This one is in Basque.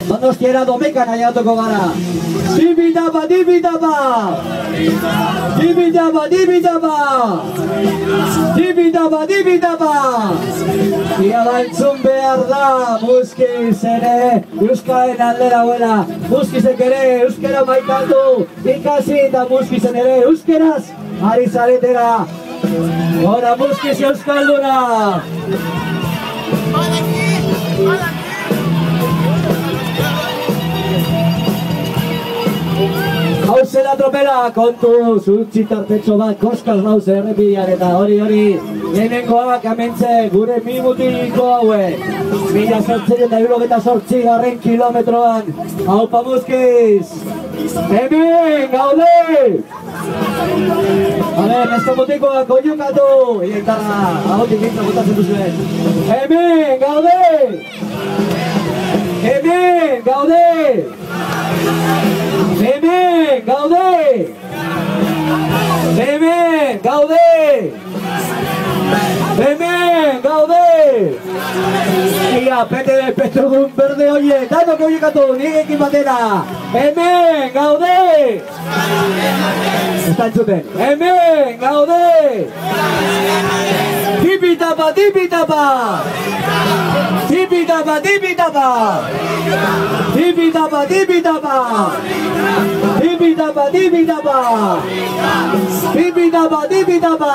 Donostiara Domekan aiatuko gara. Dibidaba, dibidaba! Dibidaba, dibidaba! Dibidaba, dibidaba! Ia entzun behar da, Muskiz ere, Euskaren aldera buena. Muskizek ere, Euskara maitatu, ikasi eta Muskizen ere, Euskeraz, ari zaretera. Hora Muskiz Euskalduna! Hauze da tropela, kontu, zuntzitartetxo bat, koskaz nauze errepidean eta hori, lehenengoak amentze gure mimutiko hauek. 1978 garren kilometroan, haupa Muskiz! Hemen, gaude! Nesko mutikoak oiukatu! Iaitarra, ahotik gintza botatzen duzuen. Hemen, gaude! Hemen, gaude! Hemen, gaude! Hemen, gaude! Hemen, gaude! Ia, petrodun berde oie, danok oiekatu, nirekin batera! Hemen, gaude! Está entzuten, hemen, gaude! Dibidaba, dibidaba! Dibidaba, dibidaba! Dibidaba, dibidaba! Dibidaba, dibidaba! Dibidaba, dibidaba!